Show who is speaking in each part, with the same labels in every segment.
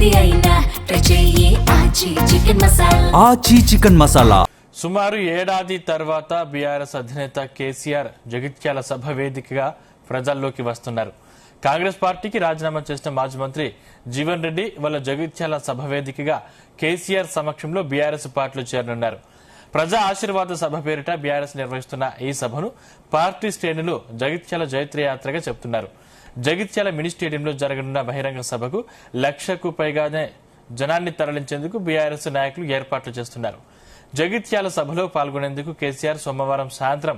Speaker 1: ఏది అయినా ట్రై చెయ్యి ఆచి చికెన్ మసాలా.
Speaker 2: ఆచి చికెన్ మసాలా.
Speaker 3: సుమారు ఏడాది తర్వాత బీఆర్ఎస్ అధినేత కేసీఆర్ జగిత్యాల సభ వేదికగా ప్రజల్లోకి వస్తున్నారు. కాంగ్రెస్ పార్టీకి రాజీనామా చేసిన మాజీ మంత్రి జీవన్ రెడ్డి వాళ్ళ జగిత్యాల సభ వేదికగా కేసీఆర్ సమక్షంలో బీఆర్ఎస్ పార్టీలో చేరనున్నారు. ప్రజా ఆశీర్వాద సభ పేరిట బీఆర్ఎస్ నిర్వహిస్తున్న ఈ సభను పార్టీ శ్రేణులు జగిత్యాల జైత్రయాత్రగా చెబుతున్నారు. జగిత్యాల మినీ స్టేడియంలో జరగనున్న బహిరంగ సభకు 1,00,000కు పైగానే జనాన్ని తరలించేందుకు బీఆర్ఎస్ నాయకులు ఏర్పాట్లు చేస్తున్నారు. జగిత్యాల సభలో పాల్గొనేందుకు కేసీఆర్ సోమవారం సాయంత్రం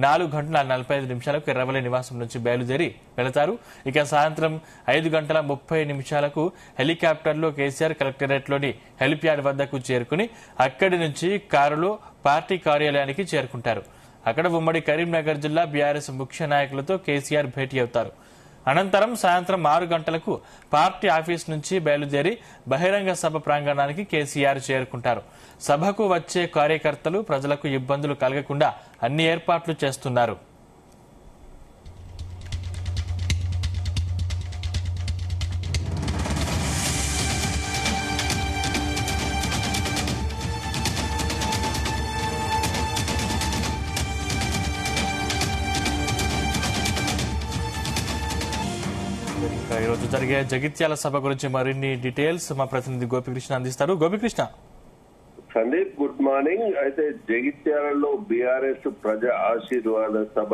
Speaker 3: 4:45 ఎర్రవల్లి నివాసం నుంచి బయలుదేరి వెళతారు. ఇక సాయంత్రం 5:30 హెలికాప్టర్లో కేసీఆర్ కలెక్టరేట్లోని హెలిప్యాడ్ వద్దకు చేరుకుని అక్కడి నుంచి కారులో పార్టీ కార్యాలయానికి చేరుకుంటారు. అక్కడ ఉమ్మడి కరీంనగర్ జిల్లా బీఆర్ఎస్ ముఖ్య నాయకులతో కేసీఆర్ భేటీ అవుతారు. అనంతరం సాయంత్రం 6 గంటలకు పార్టీ ఆఫీస్ నుంచి బయలుదేరి బహిరంగ సభ ప్రాంగణానికి కేసీఆర్ చేరుకుంటారు. సభకు వచ్చే కార్యకర్తలు ప్రజలకు ఇబ్బందులు కలగకుండా అన్ని ఏర్పాట్లు చేస్తున్నారు. ఈరోజు జరిగే జగిత్యాల సభ గురించి మరిన్ని డీటెయిల్స్ మా ప్రతినిధి గోపికృష్ణ అందిస్తారు. గోపికృష్ణ.
Speaker 4: Sandeep, good morning. అయితే జగిత్యాలలో బీఆర్ఎస్ ప్రజా ఆశీర్వాద సభ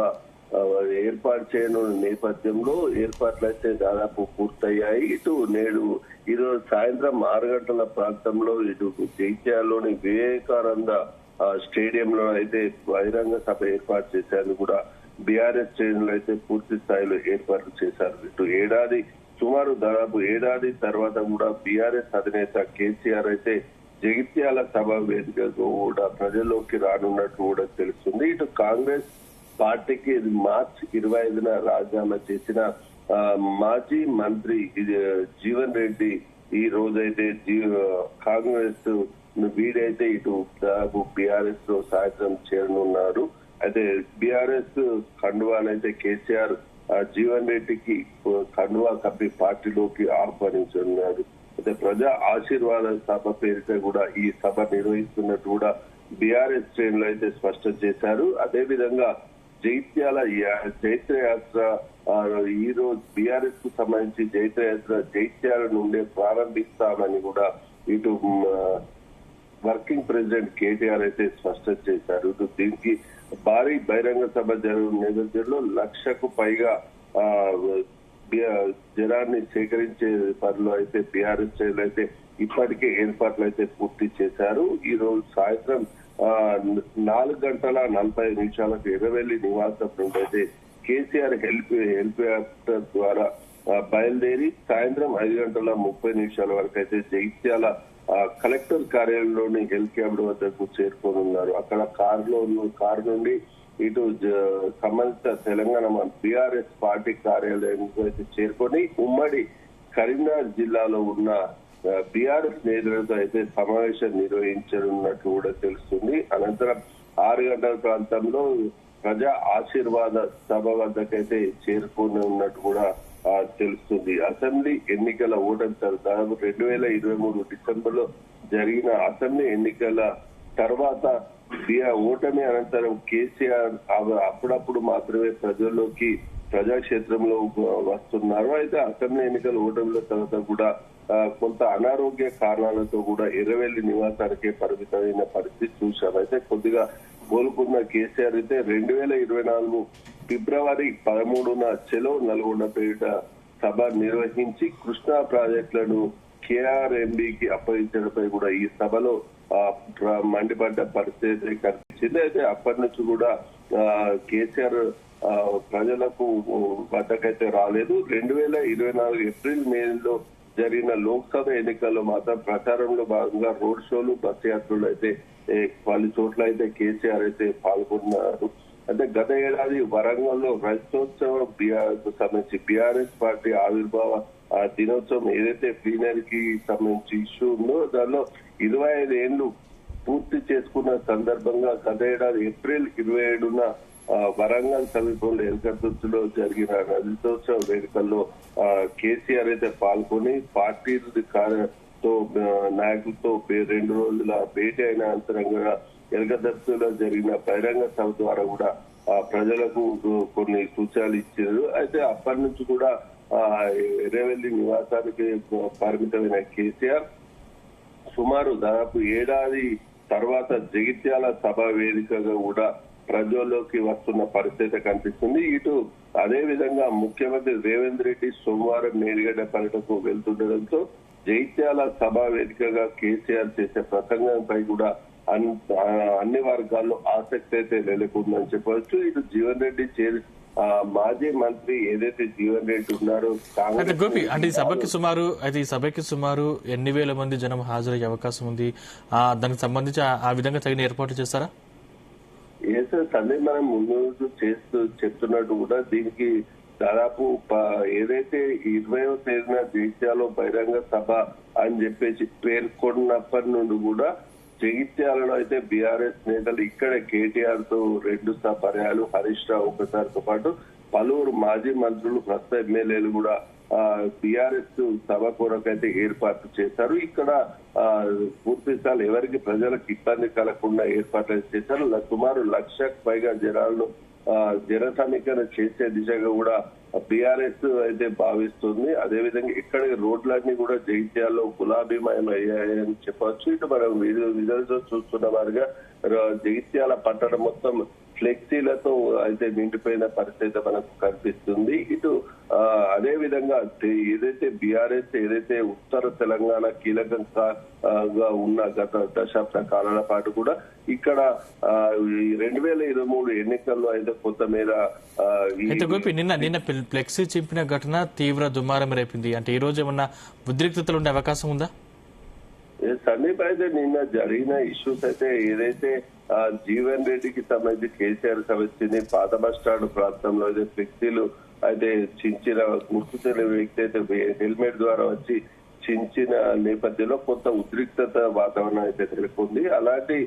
Speaker 4: ఏర్పాటు చేయనున్న నేపథ్యంలో ఏర్పాట్లు అయితే దాదాపు పూర్తయ్యాయి. ఇటు నేడు ఈరోజు సాయంత్రం 6 గంటల ప్రాంతంలో ఇటు జగిత్యాలలోని వివేకానంద స్టేడియంలో అయితే బహిరంగ సభ ఏర్పాటు చేసేందుకు కూడా బీఆర్ఎస్ శ్రేణులు అయితే పూర్తి స్థాయిలో ఏర్పాట్లు చేశారు. ఇటు సుమారు దాదాపు ఏడాది తర్వాత కూడా బీఆర్ఎస్ అధినేత కేసీఆర్ అయితే జగిత్యాల సభ వేదికగా కూడా ప్రజల్లోకి రానున్నట్టు కూడా తెలుస్తుంది. ఇటు కాంగ్రెస్ పార్టీకి మార్చి 25న రాజీనామా చేసిన మాజీ మంత్రి జీవన్ రెడ్డి ఈ రోజైతే కాంగ్రెస్ వీడైతే ఇటు దాదాపు బీఆర్ఎస్ లో సాయంత్రం చేరనున్నారు. అయితే బీఆర్ఎస్ కండువానైతే కేసీఆర్ జీవన్ రెడ్డికి కండువా కప్పి పార్టీలోకి ఆహ్వానించున్నారు. అయితే ప్రజా ఆశీర్వాద సభ పేరిట కూడా ఈ సభ నిర్వహిస్తున్నట్టు కూడా బీఆర్ఎస్ శ్రేణులు అయితే స్పష్టం చేశారు. అదేవిధంగా జైత్యాల జైత్రయాత్ర ఈ రోజు బీఆర్ఎస్ కు సంబంధించి జైత్యాల నుండే ప్రారంభిస్తామని కూడా ఇటు వర్కింగ్ ప్రెసిడెంట్ కేటీఆర్ అయితే స్పష్టం చేశారు. దీనికి భారీ బహిరంగ సభ జరుగుతున్న నేపథ్యంలో 1,00,000కు పైగా జనాన్ని సేకరించే పనిలో అయితే బీఆర్ఎస్ శ్రేణులు అయితే ఇప్పటికే ఏర్పాట్లు అయితే పూర్తి చేశారు. ఈ రోజు సాయంత్రం 4:45 ఎర్రవెల్లి నివాసం నుండి అయితే కేసీఆర్ హెలికాప్టర్ ద్వారా బయలుదేరి సాయంత్రం 5:30 వరకు అయితే జగిత్యాల కలెక్టర్ కార్యాలయంలోని హెలికాప్టర్ వద్దకు చేరుకోనున్నారు. అక్కడ కారు నుండి ఇటు సంబంధిత తెలంగాణ బీఆర్ఎస్ పార్టీ కార్యాలయానికి అయితే చేరుకొని ఉమ్మడి కరీంనగర్ జిల్లాలో ఉన్న బీఆర్ఎస్ నేతలతో అయితే సమావేశం నిర్వహించనున్నట్టు కూడా తెలుస్తుంది. అనంతరం 6 గంటల ప్రాంతంలో ప్రజా ఆశీర్వాద సభ వద్దకైతే చేరుకోనున్నట్టు కూడా తెలుస్తుంది. అసెంబ్లీ ఎన్నికల ఓటమి దాదాపు 2023 డిసెంబర్ లో జరిగిన అసెంబ్లీ ఎన్నికల తర్వాత ఓటమి అనంతరం కేసీఆర్ అప్పుడప్పుడు మాత్రమే ప్రజాక్షేత్రంలో వస్తున్నారు. అయితే అసెంబ్లీ ఎన్నికల ఓటమిలో తర్వాత కూడా కొంత అనారోగ్య కారణాలతో కూడా ఎర్రవెల్లి నివాసానికే పరిమితమైన పరిస్థితి చూశాం. అయితే కొద్దిగా కోలుకున్న కేసీఆర్ అయితే 2024 ఫిబ్రవరి 13న చెలో నల్గొండ పేరిట సభ నిర్వహించి కృష్ణా ప్రాజెక్టులను కేఆర్ఎంబీకి అప్పగించడంపై కూడా ఈ సభలో మండిపడ్డ పరిస్థితి కనిపించింది. అయితే అప్పటి నుంచి కూడా కేసీఆర్ ప్రజలకు వద్దకైతే రాలేదు. 2024 ఏప్రిల్ మేలో జరిగిన లోక్సభ ఎన్నికల్లో మాత్రం ప్రచారంలో భాగంగా రోడ్ షోలు బస్ యాత్రలు అయితే పలు చోట్ల అయితే కేసీఆర్ అయితే పాల్గొన్నారు. అంటే గత ఏడాది వరంగల్లో రైతోత్సవం సంబంధించి బీఆర్ఎస్ పార్టీ ఆవిర్భావ దినోత్సవం ఏదైతే ప్లీనరీకి సంబంధించి ఇష్యూ ఉందో దానిలో 25 ఏళ్లు పూర్తి చేసుకున్న సందర్భంగా గత ఏడాది ఏప్రిల్ 27న వరంగల్ సమీపంలో ఎల్కతుర్తిలో జరిగిన నదితోత్సవ వేడుకల్లో కేసీఆర్ అయితే పాల్గొని పార్టీ తో నాయకులతో 2 రోజుల భేటీ అయిన అంతరంగా ఎల్కతుర్తిలో జరిగిన బహిరంగ సభ ద్వారా కూడా ప్రజలకు కొన్ని సూచనలు ఇచ్చారు. అయితే అప్పటి నుంచి కూడా ఎర్రవెల్లి నివాసానికి పరిమితమైన కేసీఆర్ సుమారు దాదాపు ఏడాది తర్వాత జగిత్యాల సభ వేదికగా కూడా ప్రజల్లోకి వస్తున్న పరిస్థితి కనిపిస్తుంది. ఇటు అదే విధంగా ముఖ్యమంత్రి రేవంత్ రెడ్డి సోమవారం మేడిగడ్డ పర్యటనకు వెళ్తుండటంతో జగిత్యాల సభ వేదికగా కేసీఆర్ చేసే ప్రసంగంపై కూడా అన్ని వర్గాల్లో ఆసక్తి అయితే నెలకొందని చెప్పవచ్చు. ఇటు జీవన్ రెడ్డి మాజీ మంత్రి ఏదైతే జీవన్ రెడ్డి ఉన్నారో
Speaker 3: గోపి అంటే ఈ సభకి సుమారు ఎన్ని వేల మంది జనం హాజరయ్యే అవకాశం ఉంది? దానికి సంబంధించి ఆ విధంగా తగిన ఏర్పాట్లు చేస్తారా?
Speaker 4: సందే మనం ముందు చెప్తున్నట్టు కూడా దీనికి దాదాపు ఏదైతే 20వ తేదీన జగిత్యాలలో బహిరంగ సభ అని చెప్పేసి పేర్కొన్నప్పటి నుండి కూడా జగిత్యాలలో అయితే బీఆర్ఎస్ నేతలు ఇక్కడే కేటీఆర్ తో 2 పర్యాలు, హరీష్ రావు ఒకసారితో పాటు పలువురు మాజీ మంత్రులు, ప్రస్తుత ఎమ్మెల్యేలు కూడా బీఆర్ఎస్ సభ కొరకైతే ఏర్పాట్లు చేశారు. ఇక్కడ పూర్తి స్థాయి ఎవరికి ప్రజలకు ఇబ్బంది కలగకుండా ఏర్పాట్లు చేశారు. సుమారు 1,00,000కు పైగా జనాలను జన సమీకరణ చేసే దిశగా కూడా బీఆర్ఎస్ అయితే భావిస్తుంది. అదేవిధంగా ఇక్కడ రోడ్లన్నీ కూడా జగిత్యాల్లో గులాబీమయం అయ్యాయని చెప్పవచ్చు. ఇటు మనం విజువల్స్ చూస్తున్న వారిగా జగిత్యాల పట్టణం మొత్తం ఫ్లెక్సీలతో అయితే నిండిపోయిన పరిస్థితి మనకు కనిపిస్తుంది. ఇటు అదే విధంగా ఏదైతే బీఆర్ఎస్ ఏదైతే ఉత్తర తెలంగాణ కీలకంగా ఉన్న గత దశాబ్ద కాలాల పాటు కూడా ఇక్కడ 2023 ఎన్నికల్లో అయితే కొంతమేర
Speaker 3: నిన్న ఫ్లెక్సీ చింపిన ఘటన తీవ్ర దుమారం రేపింది. అంటే ఈ రోజు ఏమన్నా ఉద్రిక్తతలు ఉండే అవకాశం ఉందా?
Speaker 4: సందీప్ అయితే నిన్న జరిగిన ఇష్యూస్ అయితే ఏదైతే జీవన్ రెడ్డికి సంబంధించి కేసీఆర్ సంబంధించింది పాత బస్ స్టాండ్ ప్రాంతంలో అయితే ఫ్లెక్సీలు అయితే చించిన గుర్తు తెలియని వ్యక్తి అయితే హెల్మెట్ ద్వారా వచ్చి చించిన నేపథ్యంలో కొంత ఉద్రిక్తత వాతావరణం అయితే నెలకొంది. అలాంటి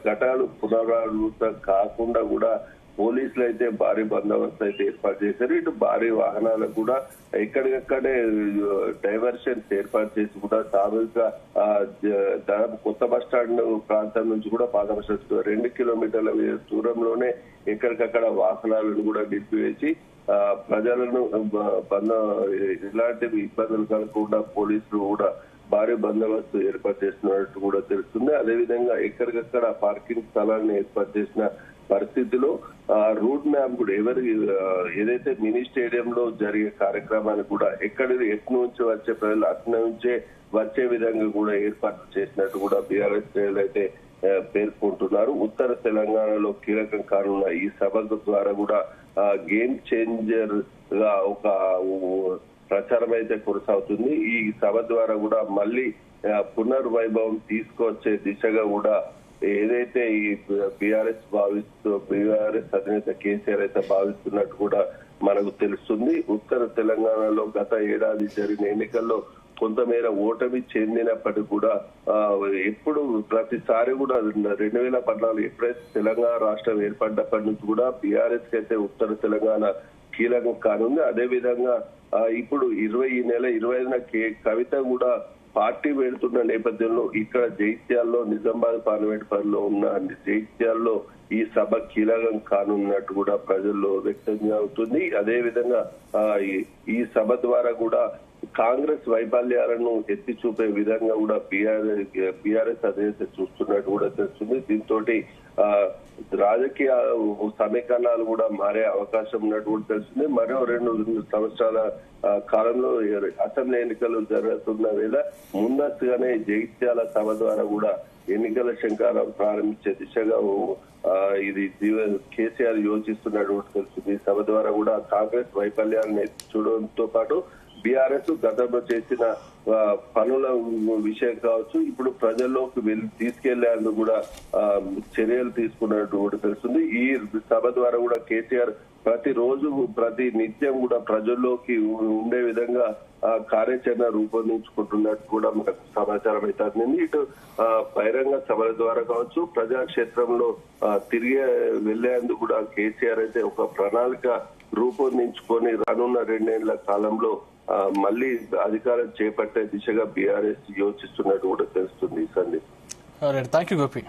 Speaker 4: ఘటనలు పునరావృతం కాకుండా కూడా పోలీసులు అయితే భారీ బందోబస్తు అయితే ఏర్పాటు చేశారు. ఇటు భారీ వాహనాలకు కూడా ఎక్కడికక్కడే డైవర్షన్స్ ఏర్పాటు చేసి కూడా సామూహిక దాదాపు కొత్త బస్ స్టాండ్ ప్రాంతం నుంచి కూడా పాత బస్ స్టాండ్ 2 కిలోమీటర్ల దూరంలోనే ఎక్కడికక్కడ వాహనాలను కూడా నిలిపివేసి ప్రజలను ఇలాంటి ఇబ్బందులు కలగకుండా పోలీసులు కూడా భారీ బందోబస్తు ఏర్పాటు చేస్తున్నట్టు కూడా తెలుస్తుంది. అదేవిధంగా ఎక్కడికక్కడ పార్కింగ్ స్థలాన్ని ఏర్పాటు చేసిన పరిస్థితిలో రూట్ మ్యాప్ కూడా ఏదైతే మినీ స్టేడియంలో జరిగే కార్యక్రమాన్ని కూడా ఎటు నుంచి వచ్చే ప్రజలు అటు నుంచే వచ్చే విధంగా కూడా ఏర్పాట్లు చేసినట్టు కూడా బీఆర్ఎస్ శ్రేణులు అయితే పేర్కొంటున్నారు. ఉత్తర తెలంగాణలో కీలకం కానున్న ఈ సభ ద్వారా కూడా గేమ్ చేంజర్ గా ఒక ప్రచారం అయితే కొనసాగుతుంది. ఈ సభ ద్వారా కూడా మళ్ళీ పునర్వైభవం తీసుకొచ్చే దిశగా కూడా ఏదైతే ఈ బీఆర్ఎస్ అధినేత కేసీఆర్ అయితే భావిస్తున్నట్టు కూడా మనకు తెలుస్తుంది. ఉత్తర తెలంగాణలో గత ఏడాది జరిగిన ఎన్నికల్లో కొంతమేర ఓటమి చెందినప్పటికీ కూడా ఎప్పుడు ప్రతిసారి కూడా 2014 ఎప్పుడైతే తెలంగాణ రాష్ట్రం ఏర్పడినప్పటి నుంచి కూడా బీఆర్ఎస్ కి అయితే ఉత్తర తెలంగాణ కీలకం కానుంది. అదే విధంగా ఇప్పుడు ఈ నెల 25న కవిత కూడా పార్టీ వెళ్తున్న నేపథ్యంలో ఇక్కడ జగిత్యాల్లో నిజామాబాద్ పార్లమెంట్ పరిధిలో ఉన్న జగిత్యాల్లో ఈ సభ కీలకం కానున్నట్టు కూడా ప్రజల్లో వ్యక్తం అవుతుంది. అదే విధంగా ఈ సభ ద్వారా కూడా కాంగ్రెస్ వైఫల్యాలను ఎత్తి చూపే విధంగా కూడా బీఆర్ఎస్ అధినేత చూస్తున్నట్టు కూడా తెలుస్తుంది. దీంతో రాజకీయ సమీకరణాలు కూడా మారే అవకాశం ఉన్నట్టు కూడా తెలుస్తుంది. మరో 2 సంవత్సరాల కాలంలో అసెంబ్లీ ఎన్నికలు జరుగుతున్న వేళ ముందస్తుగానే జగిత్యాల సభ ద్వారా కూడా ఎన్నికల శంకారం ప్రారంభించే దిశగా ఇది కేసీఆర్ యోచిస్తున్నట్టు తెలుస్తుంది. సభ ద్వారా కూడా కాంగ్రెస్ వైఫల్యాలను ఎత్తి చూడడంతో పాటు బీఆర్ఎస్ గతంలో చేసిన పనుల విషయం కావచ్చు, ఇప్పుడు ప్రజల్లోకి తీసుకెళ్లేందుకు కూడా చర్యలు తీసుకున్నట్టు కూడా తెలుస్తుంది. ఈ సభ ద్వారా కూడా కేసీఆర్ ప్రతిరోజు ప్రతి నిత్యం కూడా ప్రజల్లోకి ఉండే విధంగా కార్యాచరణ రూపొందించుకుంటున్నట్టు కూడా మనకు సమాచారం అయితే అందింది. ఇటు బహిరంగ సభల ద్వారా కావచ్చు, ప్రజాక్షేత్రంలో తిరిగి వెళ్లేందుకు కూడా కేసీఆర్ అయితే ఒక ప్రణాళిక రూపొందించుకొని రానున్న 2 ఏళ్ల కాలంలో మళ్ళీ అధికారం చేపట్టే దిశగా బీఆర్ఎస్ యోచిస్తున్నట్టు కూడా తెలుస్తుంది. Sandeep,
Speaker 3: thank you Gopi.